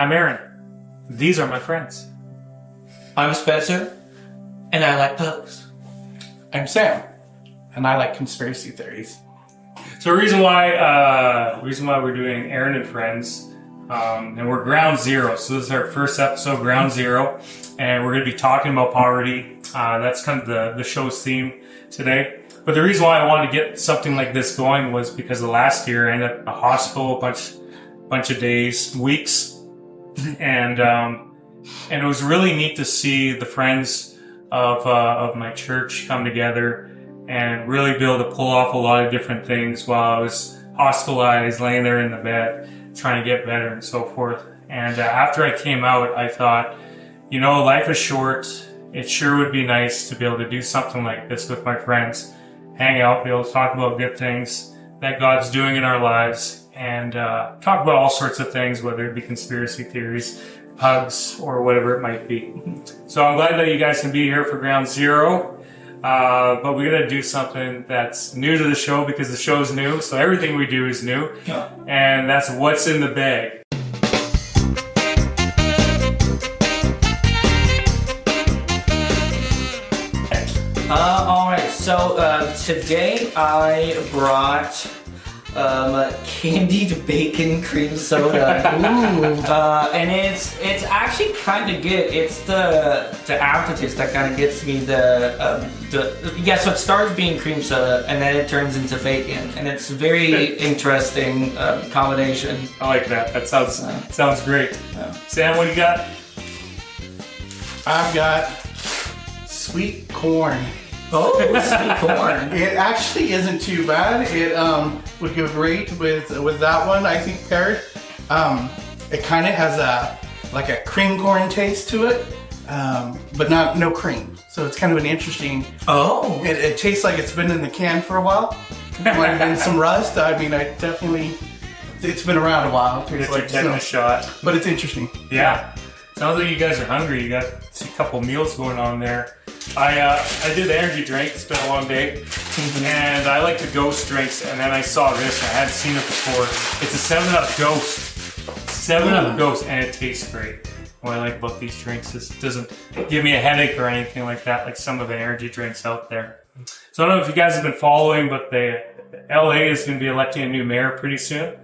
I'm Aaron. These are my friends. I'm Spencer, and I like pugs. I'm Sam, and I like conspiracy theories. So the reason why we're doing Aaron and Friends, and we're Ground Zero. So this is our first episode, Ground Zero, and we're going to be talking about poverty. That's kind of the show's theme today. But the reason why I wanted to get something like this going was because of last year I ended up in a hospital a bunch of days, weeks, and it was really neat to see the friends of my church come together and really be able to pull off a lot of different things while I was hospitalized, laying there in the bed, trying to get better and so forth. And after I came out, I thought, life is short. It sure would be nice to be able to do something like this with my friends, hang out, be able to talk about good things that God's doing in our lives, and talk about all sorts of things, whether it be conspiracy theories, pugs, or whatever it might be. So I'm glad that you guys can be here for Ground Zero. But we're going to do something that's new to the show because the show's new. So everything we do is new. Yeah. And that's what's in the bag. All right. So today I brought candied bacon cream soda. Ooh. And it's actually kind of good. It's the aftertaste that kind of gets me. So it starts being cream soda and then it turns into bacon, and it's a very interesting combination. I like that. That sounds great. Yeah. Sam, what do you got? I've got sweet corn. Oh, sweet corn. It actually isn't too bad. It would go great with that one, I think, paired. It kind of has a cream corn taste to it, but no cream. So it's kind of an interesting. Oh. It tastes like it's been in the can for a while. Might have been some rust. I mean, it's been around a while. It's like taking a shot. But it's interesting. Yeah. Sounds like you guys are hungry. You got a couple meals going on there. I did the energy drink. It's been a long day. And I like the Ghost drinks. And then I saw this. I hadn't seen it before. It's a 7-Up Ghost. 7-Up Ghost. And it tastes great. What I like about these drinks is it doesn't give me a headache or anything like that, like some of the energy drinks out there. So I don't know if you guys have been following, but LA is going to be electing a new mayor pretty soon.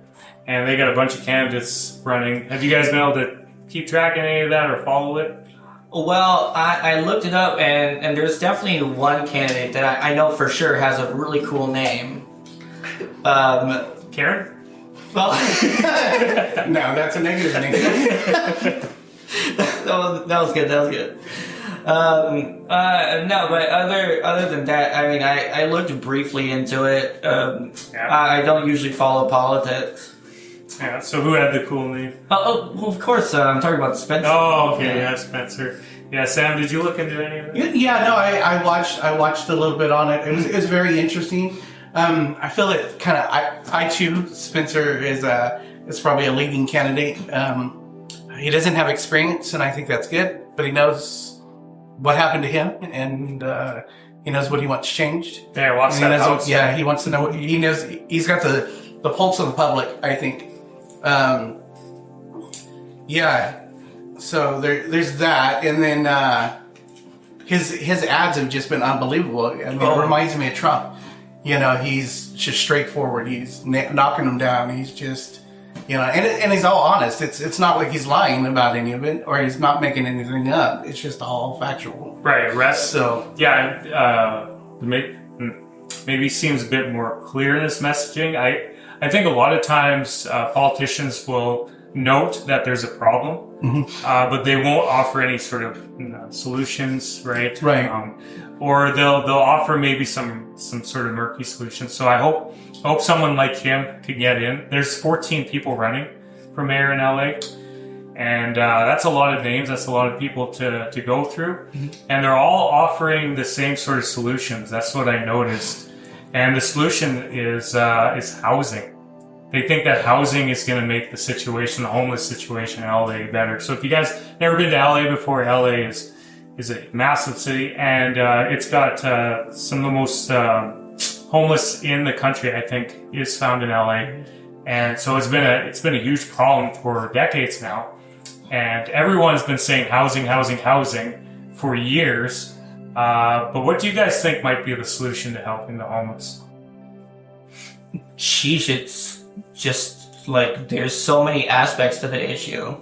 And they got a bunch of candidates running. Have you guys been able to keep track of any of that or follow it? Well, I looked it up, and there's definitely one candidate that I know for sure has a really cool name. Karen? Well, no, that's a negative name. that was good. No, but other than that, I mean, I looked briefly into it. I don't usually follow politics. Yeah, so who had the cool name? Well, of course, I'm talking about Spencer. Oh, okay, yeah, Spencer. Yeah, Sam, did you look into any of it? Yeah, no, I watched a little bit on it. It was very interesting. I feel it kind of. I too, Spencer is probably a leading candidate. He doesn't have experience, and I think that's good. But he knows what happened to him, and he knows what he wants changed. Yeah, watch that house. Yeah, he wants to know. He knows. He's got the pulse of the public, I think. Yeah, so there's that, and then his ads have just been unbelievable. I mean, It reminds me of Trump. He's just straightforward. He's knocking them down. He's just, and he's all honest. It's not like he's lying about any of it, or he's not making anything up. It's just all factual. Right. So yeah, maybe seems a bit more clear in this messaging. I think a lot of times politicians will note that there's a problem, but they won't offer any sort of solutions, right? Right. Or they'll offer maybe some sort of murky solution. So I hope someone like him could get in. There's 14 people running for mayor in LA, and that's a lot of names. That's a lot of people to go through, and they're all offering the same sort of solutions. That's what I noticed. And the solution is housing. They think that housing is going to make the homeless situation in LA better. So if you guys never been to LA before, LA is a massive city, and it's got some of the most homeless in the country, I think, is found in LA. And so it's been a huge problem for decades now. And everyone's been saying housing, housing, housing for years. But what do you guys think might be the solution to helping the homeless? Sheesh, it's just like there's so many aspects to the issue.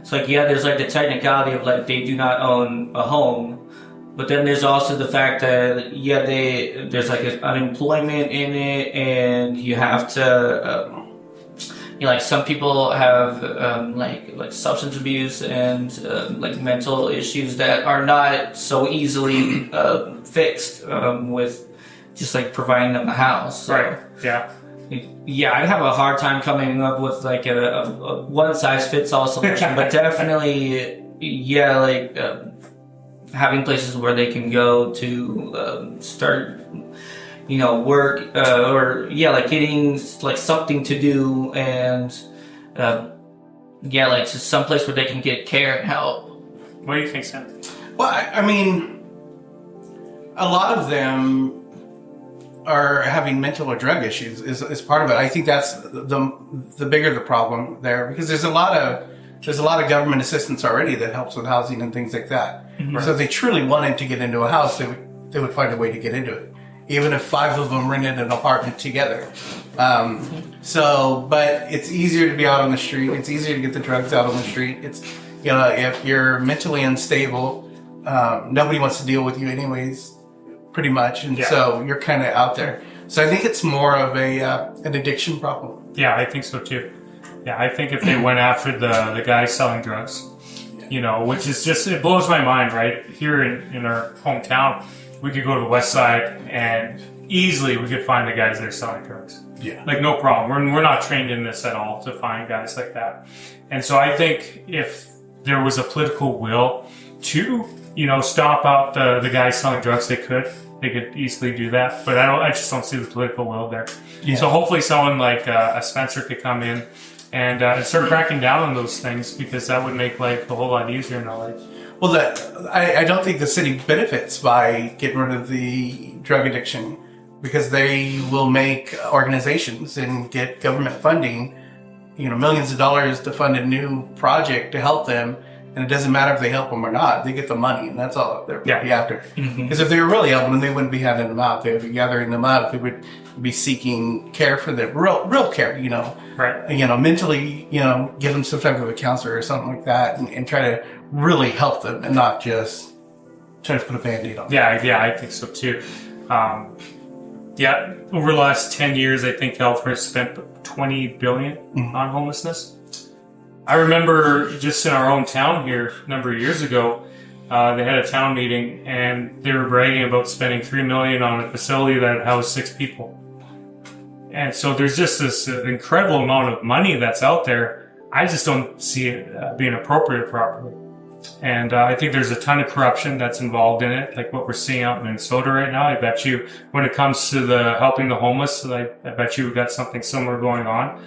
It's like, yeah, there's like the technicality of like they do not own a home, but then there's also the fact that yeah, there's like unemployment in it, and you have to you know, like some people have like substance abuse and like mental issues that are not so easily fixed with just like providing them a house. So, Right. Yeah. yeah, I'd have a hard time coming up with like a one size fits all solution, but definitely, yeah, like having places where they can go to start, you know, work or yeah, like getting like something to do, and yeah, like just some place where they can get care and help. What do you think, Sam? Well, I mean, a lot of them are having mental or drug issues is part of it. I think that's the bigger the problem there, because there's a lot of government assistance already that helps with housing and things like that. Mm-hmm. So if they truly wanted to get into a house, they would find a way to get into it, even if 5 of them rented an apartment together. But it's easier to be out on the street. It's easier to get the drugs out on the street. It's, you know, if you're mentally unstable, nobody wants to deal with you anyways, pretty much. And so you're kind of out there. So I think it's more of an addiction problem. Yeah, I think so too. Yeah, I think if they went after the guy selling drugs, you know, which is just, it blows my mind, right? Here in our hometown, we could go to the west side and easily we could find the guys that are selling drugs. Yeah. Like, no problem. We're not trained in this at all to find guys like that. And so I think if there was a political will to, you know, stomp out the guys selling drugs, they could easily do that. But I just don't see the political will there. Yeah. So hopefully someone like a Spencer could come in and start cracking down on those things, because that would make life a whole lot easier in LA. Well, I don't think the city benefits by getting rid of the drug addiction, because they will make organizations and get government funding, you know, millions of dollars to fund a new project to help them. And it doesn't matter if they help them or not. They get the money, and that's all they're really after. Because if they were really helping them, they wouldn't be handing them out. They would be gathering them up. They would be seeking care for them, real care, you know. Right. You know, mentally, you know, give them some type of a counselor or something like that, and try to really help them, and not just try to put a Band-Aid on them. Yeah, I think so too. Over the last 10 years, I think healthcare spent $20 billion on homelessness. I remember just in our own town here a number of years ago, they had a town meeting and they were bragging about spending $3 million on a facility that housed 6 people. And so there's just this incredible amount of money that's out there. I just don't see it being appropriated properly. And I think there's a ton of corruption that's involved in it, like what we're seeing out in Minnesota right now. I bet you when it comes to the helping the homeless, I bet you we've got something similar going on.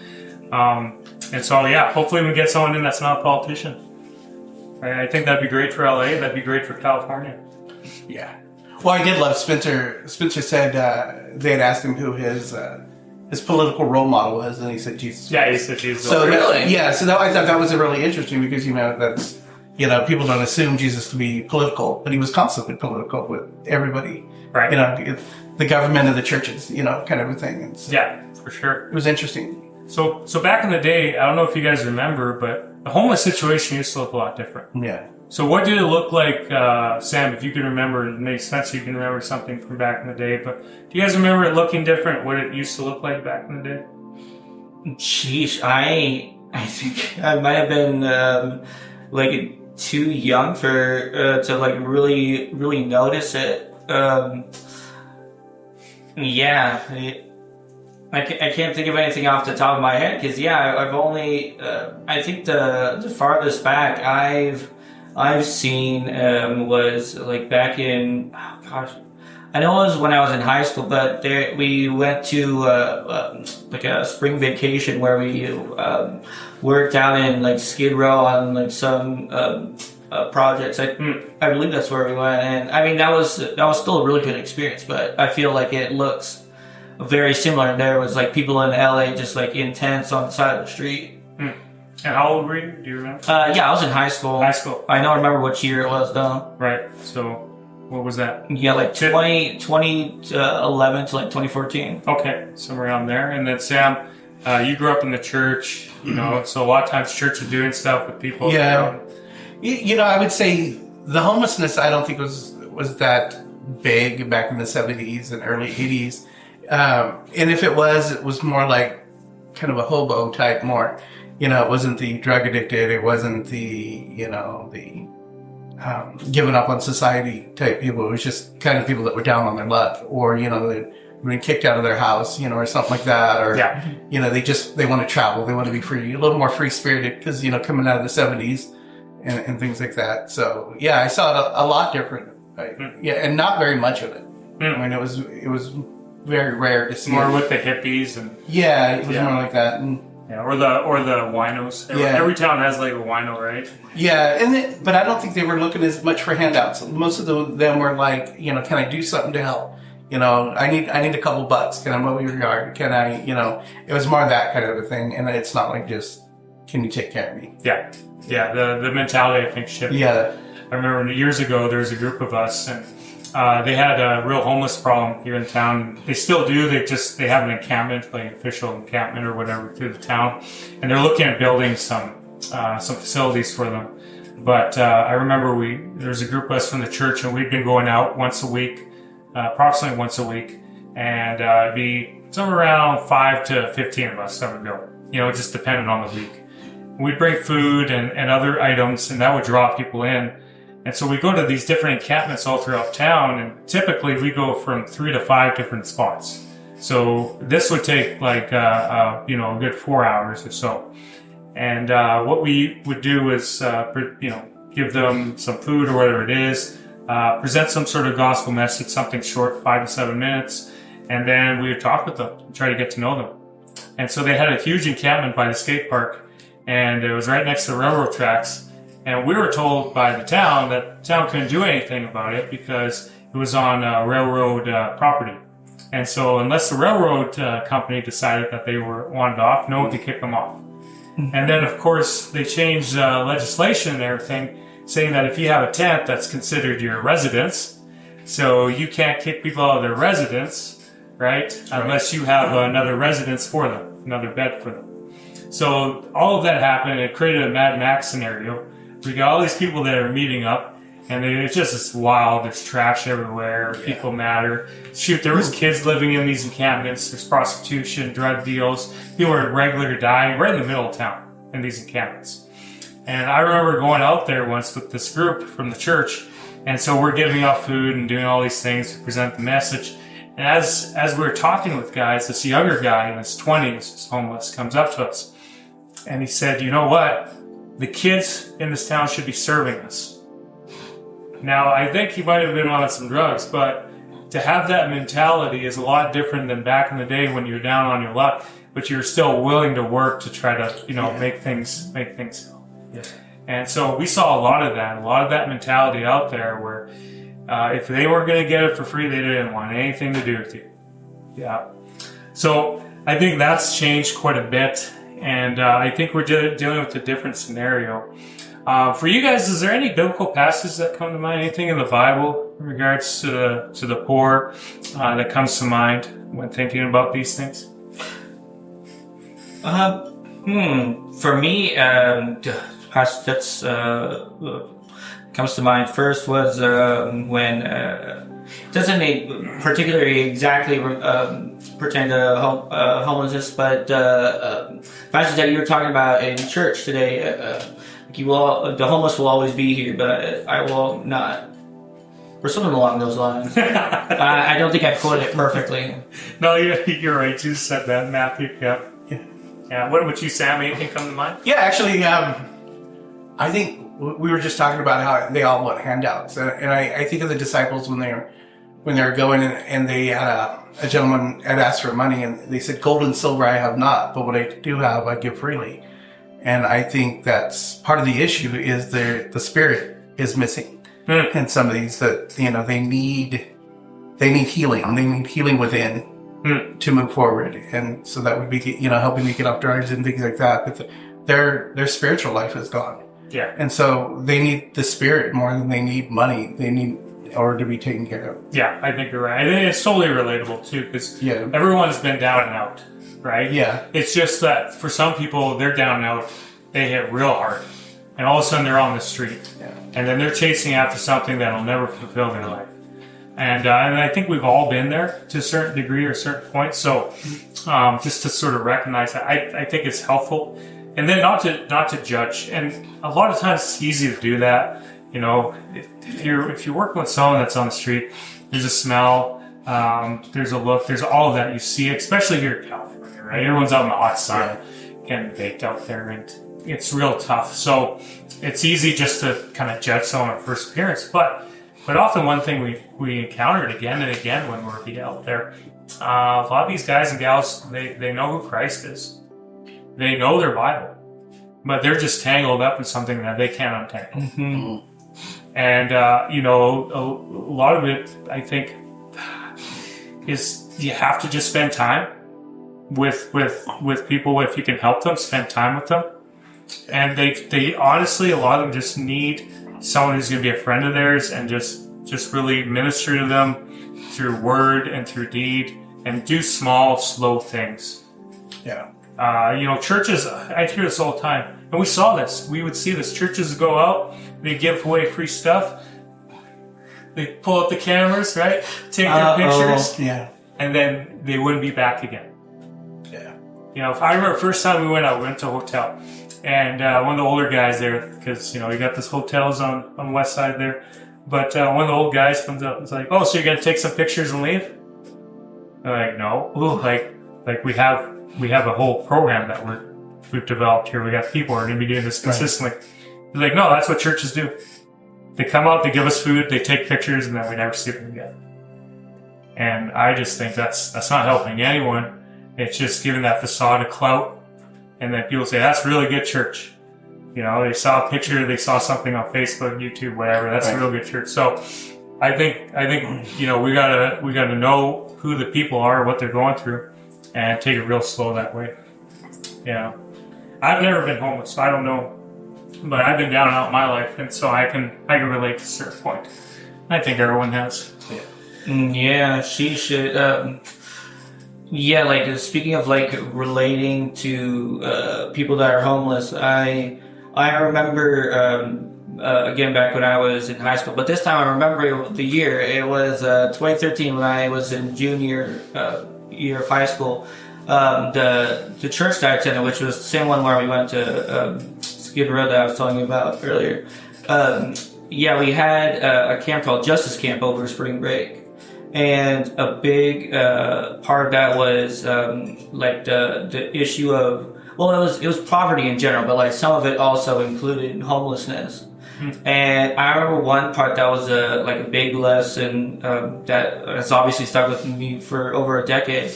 And so, yeah, hopefully we get someone in that's not a politician. I think that'd be great for LA. That'd be great for California. Yeah. Well, I did love Spencer. Spencer said they had asked him who his political role model was, and he said Jesus. Yeah, he said Jesus. So really? Yeah. So I thought that was really interesting, because, you know, that's, you know, people don't assume Jesus to be political, but he was constantly political with everybody. Right. You know, the government and the churches, you know, kind of a thing. And so yeah, for sure. It was interesting. So back in the day, I don't know if you guys remember, but the homeless situation used to look a lot different. Yeah. So what did it look like, Sam, if you can remember, maybe Spencer, you can remember something from back in the day, but do you guys remember it looking different, what it used to look like back in the day? Sheesh, I think I might have been like too young for to like really notice it. I can't think of anything off the top of my head, because I've only I think the farthest back I've seen was like back in I know it was when I was in high school, but we went to like a spring vacation where we worked out in like Skid Row on like some projects. I believe that's where we went, and I mean that was still a really good experience. But I feel like it looks very similar. There was like people in LA just like in tents on the side of the street. And how old were you? Do you remember? Yeah, I was in high school. High school. I don't remember which year it was though. Right. So, what was that? Yeah, like 2011 to like 2014. Okay, somewhere around there. And then Sam, you grew up in the church, you know, so a lot of times church is doing stuff with people. Yeah. You know, I would say the homelessness, I don't think was that big back in the 70s and early 80s. And if it was more like kind of a hobo type more. You know, it wasn't the drug addicted. It wasn't the, you know, the giving up on society type people. It was just kind of people that were down on their luck, or, you know, they'd been kicked out of their house, you know, or something like that. Or, you know, they want to travel. They want to be free, a little more free spirited because, you know, coming out of the 70s and things like that. So, yeah, I saw it a lot different. Right? Yeah, and not very much of it. I mean, it was very rare to see. More with the hippies and. Yeah, it was more like that. And, yeah, or the winos. Every town has like a wino, right? Yeah, but I don't think they were looking as much for handouts. Most of them were like, you know, can I do something to help? You know, I need a couple bucks. Can I mow your yard? Can I, you know, it was more that kind of a thing. And it's not like just, can you take care of me? Yeah, yeah. The mentality, I think, shifted. Yeah. I remember years ago there was a group of us and. They had a real homeless problem here in town. They still do. They have an encampment, like an official encampment or whatever, through the town, and they're looking at building some facilities for them. But I remember there's a group of us from the church, and we'd been going out once a week, approximately once a week, and it'd be somewhere around 5 to 15 of us that would go. You know, it just depended on the week. We'd bring food and other items, and that would draw people in. And so we go to these different encampments all throughout town, and typically we go from 3 to 5 different spots. So this would take like, you know, a good 4 hours or so. And what we would do is, you know, give them some food or whatever it is, present some sort of gospel message, something short, 5 to 7 minutes, and then we would talk with them, try to get to know them. And so they had a huge encampment by the skate park, and it was right next to the railroad tracks. And we were told by the town that the town couldn't do anything about it because it was on railroad property. And so unless the railroad company decided that they wanted off, no one could kick them off. And then, of course, they changed legislation and everything, saying that if you have a tent, that's considered your residence. So you can't kick people out of their residence, right? Unless you have another residence for them, another bed for them. So all of that happened, and it created a Mad Max scenario. We got all these people that are meeting up, and it's just this wild. There's trash everywhere. People matter. Shoot, there was kids living in these encampments. There's prostitution, drug deals. People are regular dying right in the middle of town in these encampments. And I remember going out there once with this group from the church, and so we're giving out food and doing all these things to present the message. And as we were talking with guys, this younger guy in his 20s, who's homeless, comes up to us, and he said, "You know what? The kids in this town should be serving us." Now, I think he might have been on some drugs, but to have that mentality is a lot different than back in the day when you're down on your luck, but you're still willing to work to try to, you know, make things go. Yeah. And so we saw a lot of that mentality out there where if they weren't going to get it for free, they didn't want anything to do with you. Yeah. So I think that's changed quite a bit. And I think we're dealing with a different scenario. For you guys, is there any biblical passages that come to mind? Anything in the Bible in regards to the poor that comes to mind when thinking about these things? For me, passage that's comes to mind first was when doesn't particularly exactly pertain to homelessness, but passage that you were talking about in church today. The homeless will always be here, but I will not. Or something along those lines. I don't think I quoted it perfectly. No, you're right. You said that, Matthew. Yeah. What about you, Sam? Anything come to mind? Yeah, actually, I think we were just talking about how they all want handouts, and I think of the disciples when they were going and they had a gentleman had asked for money, and they said, "Gold and silver I have not, but what I do have I give freely." And I think that's part of the issue is the spirit is missing in some of these, that, you know, they need healing. They need healing within to move forward. And so that would be, you know, helping to get off drugs and things like that. their spiritual life is gone. Yeah. And so they need the spirit more than they need money. They need in order to be taken care of. Yeah, I think you're right. I think it's totally relatable too, because Yeah. everyone's been down and out, right? Yeah. It's just that for some people, they're down and out. They hit real hard, and all of a sudden they're on the street, and then they're chasing after something that'll never fulfill their life. And I think we've all been there to a certain degree or a certain point. So just to sort of recognize that, I think it's helpful, and then not to judge. And a lot of times it's easy to do that. You know, if you're working with someone that's on the street, there's a smell, there's a look, there's all of that you see, especially here in California, right? Everyone's out in the hot sun, getting baked out there, and it's real tough. So it's easy just to kind of judge someone at first appearance, but often one thing we encountered again and again when we're out there, a lot of these guys and gals, they know who Christ is, they know their Bible, but they're just tangled up in something that they can't untangle. Mm-hmm. And you know, a lot of it, I think, is you have to just spend time with people. If you can help them, spend time with them. And they honestly, a lot of them just need someone who's going to be a friend of theirs and just really minister to them through word and through deed, and do small, slow things. Yeah. You know, churches, I hear this all the time, and we saw this. We would see this. Churches go out, they give away free stuff, they pull out the cameras, right? Take their pictures, and then they wouldn't be back again. Yeah. You know, if I remember the first time we went to a hotel, and one of the older guys there, because, you know, you got this hotels on the west side there, but one of the old guys comes up and is like, "Oh, so you're going to take some pictures and leave?" I'm like, "No. Ooh, like we have a whole program that we've developed here. We got people who are going to be doing this consistently." He's like, "No, that's what churches do. They come out, they give us food, they take pictures, and then we never see them again." And I just think that's not helping anyone. It's just giving that facade of clout, and then people say, "That's really good church." You know, they saw a picture, they saw something on Facebook, YouTube, whatever. That's a real good church. So I think you know, we gotta know who the people are, what they're going through, and take it real slow that way. Yeah. I've never been homeless, so I don't know. But I've been down and out in my life, and so I can relate to a certain point. I think everyone has. Yeah, she should. Yeah, like speaking of like relating to people that are homeless, I remember again back when I was in high school, but this time I remember the year. It was 2013 when I was in junior year of high school. The church that I attended, which was the same one where we went to Gr0undZer0 that I was telling you about earlier. Yeah, we had a camp called Justice Camp over spring break. And a big part of that was like the issue of, well, it was poverty in general, but like some of it also included homelessness. And I remember one part that was like a big lesson that has obviously stuck with me for over a decade.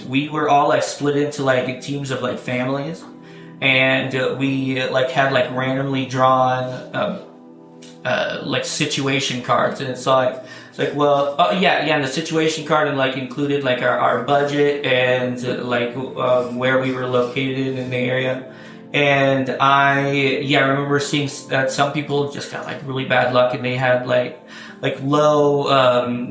We were all like split into like teams of like families, and we like had like randomly drawn like situation cards, and it's like well, and the situation card and like included like our budget and like where we were located in the area. And I remember seeing that some people just got like really bad luck, and they had like low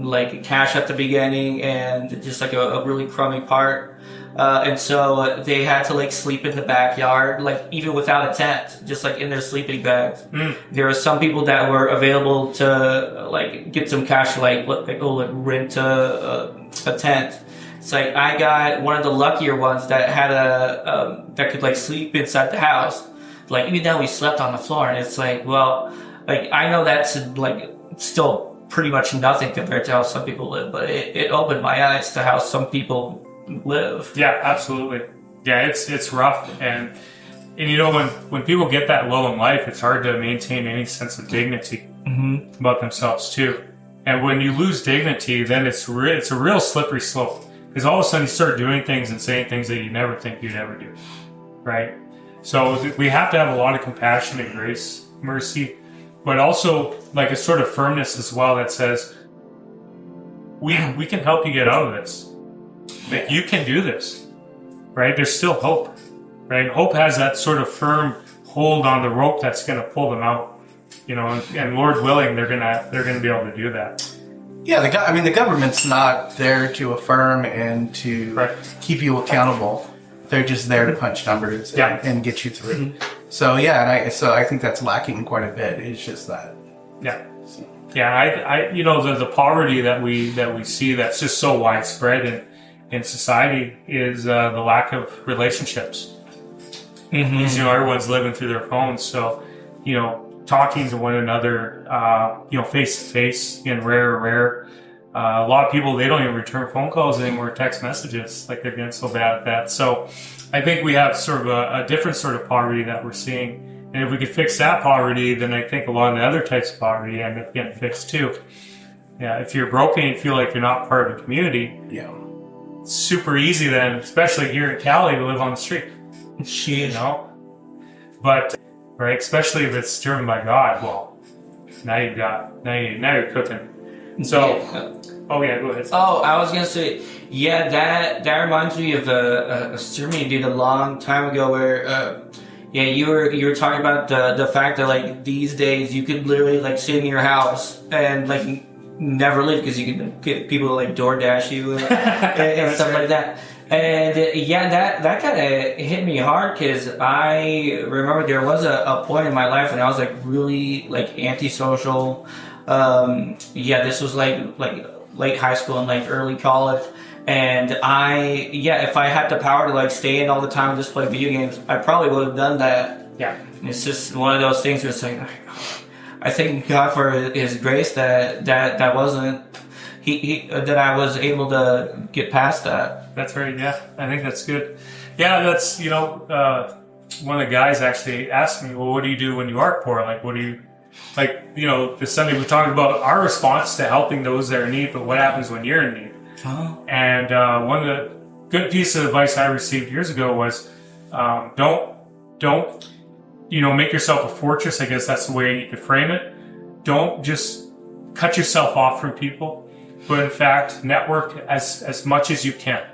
like cash at the beginning and just like a really crummy part. And so they had to like sleep in the backyard, like even without a tent, just like in their sleeping bags. There were some people that were available to like get some cash, like rent a tent. It's like I got one of the luckier ones that had a that could like sleep inside the house. Like even though we slept on the floor, and it's like, well, like I know that's like still pretty much nothing compared to how some people live, but it opened my eyes to how some people live. Yeah, absolutely. Yeah, it's rough, and you know, when people get that low in life, it's hard to maintain any sense of dignity about themselves too. And when you lose dignity, then it's a real slippery slope, because all of a sudden you start doing things and saying things that you never think you'd ever do, right? So we have to have a lot of compassion and grace, mercy, but also like a sort of firmness as well that says we can help you get out of this. Like, you can do this, right? There's still hope. right? Hope has that sort of firm hold on the rope that's going to pull them out, and Lord willing, they're gonna be able to do that. Yeah, the government's not there to affirm and to keep you accountable. They're just there to punch numbers and get you through. So yeah, and I think that's lacking quite a bit. It's just that. Yeah. Yeah, the poverty that we see that's just so widespread in society is the lack of relationships. Because, everyone's living through their phones, so talking to one another, face to face, again, rare. A lot of people, they don't even return phone calls anymore, text messages, like they're getting so bad at that. So I think we have sort of a different sort of poverty that we're seeing. And if we could fix that poverty, then I think a lot of the other types of poverty end up getting fixed too. Yeah, if you're broken and feel like you're not part of a community, it's super easy then, especially here in Cali, to live on the street. But especially if it's driven by God, well, now you're cooking. So, go ahead. Oh, I was gonna say, that reminds me of a sermon you did a long time ago where, you were talking about the fact that like these days you could literally like sit in your house and like never leave because you could get people to like DoorDash you and stuff like that. And that kind of hit me hard because I remember there was a point in my life when I was like really like antisocial. This was like late high school and like early college. And if I had the power to like stay in all the time and just play video games, I probably would have done that. Yeah. It's just one of those things where it's like, I thank God for His grace that wasn't, that I was able to get past that. That's right. Yeah. I think that's good. Yeah. That's, one of the guys actually asked me, well, what do you do when you are poor? Like, what do you, this Sunday we talked about our response to helping those that are in need, but what happens when you're in need? And one of the good pieces of advice I received years ago was don't make yourself a fortress. I guess that's the way you could frame it. Don't just cut yourself off from people, but in fact network as much as you can.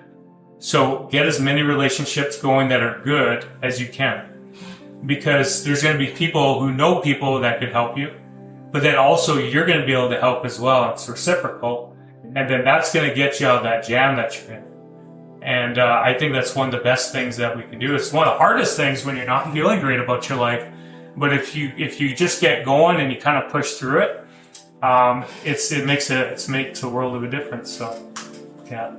So get as many relationships going that are good as you can, because there's going to be people who know people that could help you, but then also you're going to be able to help as well. It's reciprocal. And then that's going to get you out of that jam that you're in. And I think that's one of the best things that we can do. It's one of the hardest things when you're not feeling great about your life. But if you just get going and you kind of push through it, it makes a world of a difference. So, yeah.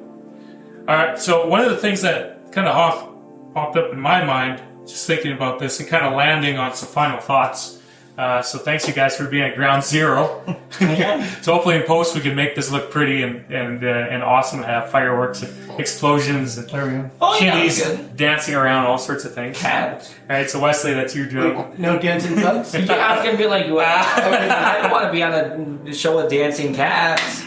All right. So one of the things that kind of popped up in my mind, just thinking about this and kind of landing on some final thoughts. So thanks you guys for being at Ground Zero. So hopefully in post we can make this look pretty and awesome, have fireworks and explosions and kitties dancing around, all sorts of things. Cats. All right, so Wesley, that's your job. No dancing bugs? I was gonna be like, I don't want to be on a show with dancing cats.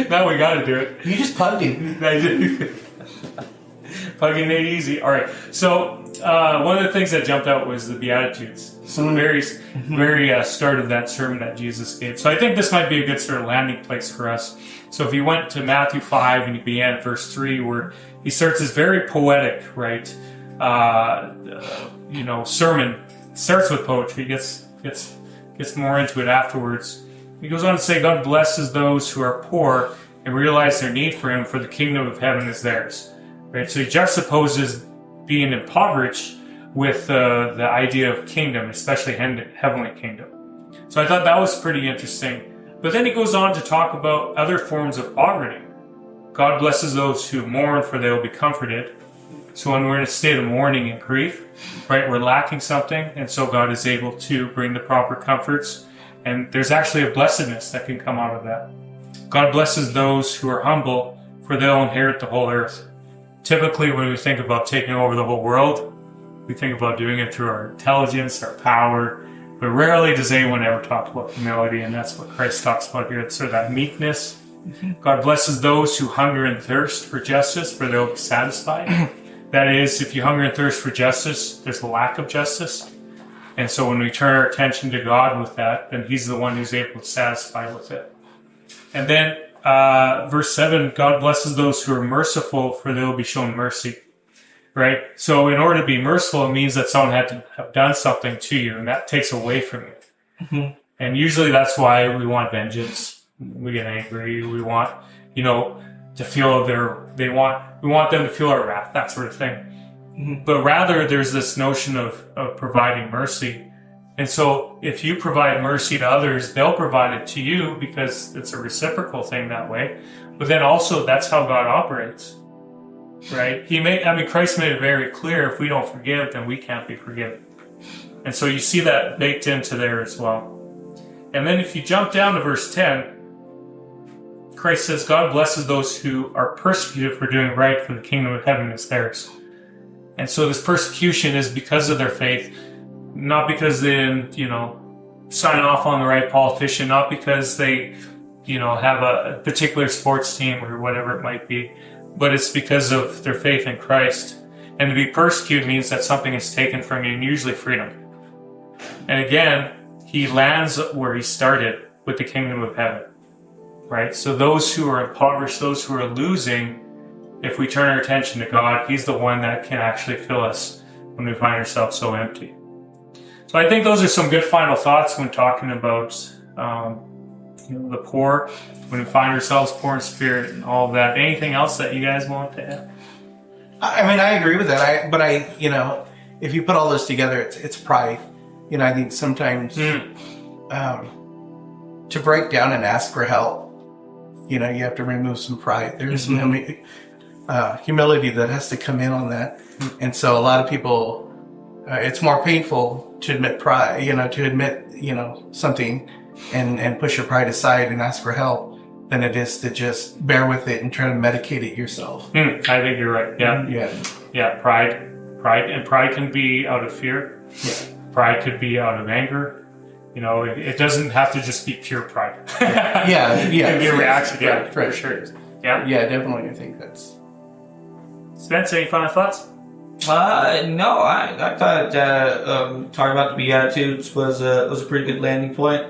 Now we gotta do it. You just pugged him. I did. Pugging it easy. All right. So one of the things that jumped out was the Beatitudes. So the very start of that sermon that Jesus gave. So I think this might be a good sort of landing place for us. So if you went to Matthew 5 and you began at verse 3, where he starts this very poetic, sermon. It starts with poetry. Gets more into it afterwards. He goes on to say, God blesses those who are poor and realize their need for Him, for the kingdom of heaven is theirs. Right. So he juxtaposes being impoverished with the idea of kingdom, especially heavenly kingdom. So I thought that was pretty interesting. But then he goes on to talk about other forms of poverty. God blesses those who mourn, for they will be comforted. So when we're in a state of mourning and grief, we're lacking something, and so God is able to bring the proper comforts, and there's actually a blessedness that can come out of that. God blesses those who are humble, for they'll inherit the whole earth. Typically, when we think about taking over the whole world, we think about doing it through our intelligence, our power, but rarely does anyone ever talk about humility, and that's what Christ talks about here. It's sort of that meekness. God blesses those who hunger and thirst for justice, for they'll be satisfied. That is, if you hunger and thirst for justice, there's a lack of justice. And so when we turn our attention to God with that, then He's the one who's able to satisfy with it. And then verse 7, God blesses those who are merciful, for they will be shown mercy. right? So in order to be merciful, it means that someone had to have done something to you, and that takes away from you. Mm-hmm. And usually that's why we want vengeance. We get angry. We want, to feel we want them to feel our wrath, that sort of thing. Mm-hmm. But rather, there's this notion of providing mercy. And so if you provide mercy to others, they'll provide it to you because it's a reciprocal thing that way. But then also, that's how God operates, right? Christ made it very clear, if we don't forgive, then we can't be forgiven. And so you see that baked into there as well. And then if you jump down to verse 10, Christ says, God blesses those who are persecuted for doing right, for the kingdom of heaven is theirs. And so this persecution is because of their faith, not because they didn't, sign off on the right politician, not because they, have a particular sports team or whatever it might be, but it's because of their faith in Christ. And to be persecuted means that something is taken from you, and usually freedom. And again, he lands where he started, with the kingdom of heaven, right? So those who are impoverished, those who are losing, if we turn our attention to God, he's the one that can actually fill us when we find ourselves so empty. So I think those are some good final thoughts when talking about the poor, when we find ourselves poor in spirit and all of that. Anything else that you guys want to add? I agree with that. But if you put all this together, it's pride. I think sometimes to break down and ask for help, you have to remove some pride. There's some humility that has to come in on that. And so a lot of people, it's more painful to admit pride, to admit, something and push your pride aside and ask for help than it is to just bear with it and try to medicate it yourself. I think you're right. Yeah. Pride can be out of fear. Yeah. Pride could be out of anger. It doesn't have to just be pure pride. It can be a reaction. Yeah, for sure. Yeah, definitely. I think that's. Spence, any final thoughts? No, I thought talking about the Beatitudes was a pretty good landing point.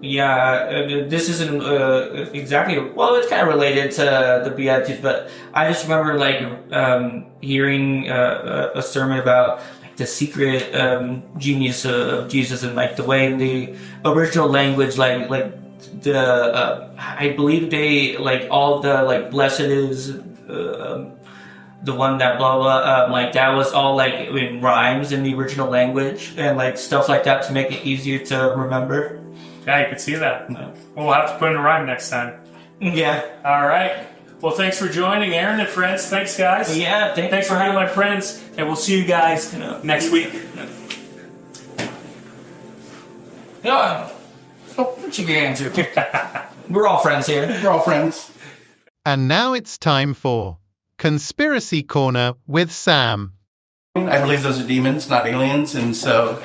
This isn't exactly, it's kind of related to the Beatitudes, but I just remember hearing a sermon about the secret genius of Jesus, and the way in the original language, I believe they all the blessed is the one that blah blah that was all in rhymes in the original language, and stuff like that to make it easier to remember. Yeah, you could see that. We'll have to put in a rhyme next time. Yeah. All right. Well, thanks for joining, Aaron and friends. Thanks, guys. Yeah, thanks for being my friends, and we'll see you guys next week. Yeah. What you getting into? We're all friends here. We're all friends. And now it's time for Conspiracy Corner with Sam. I believe those are demons, not aliens, and so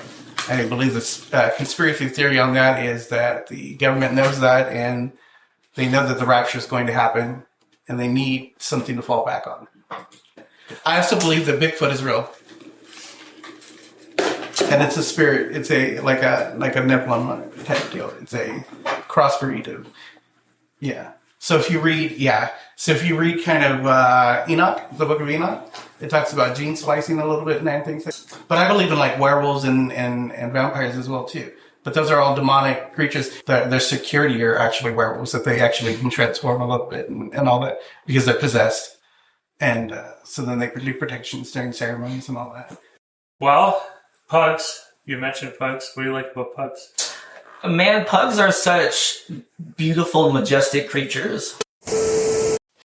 I believe this conspiracy theory on that is that the government knows that, and they know that the rapture is going to happen, and they need something to fall back on. I also believe that Bigfoot is real, and it's a spirit. It's like a Nephilim type deal. It's a crossbreed of So if you read kind of Enoch, the book of Enoch, it talks about gene splicing a little bit and things. But I believe in werewolves and vampires as well too. But those are all demonic creatures. Their security are actually werewolves, that they actually can transform a little bit and all that because they're possessed. And so then they do protections during ceremonies and all that. Well, pugs. You mentioned pugs. What do you like about pugs? Man, pugs are such beautiful, majestic creatures.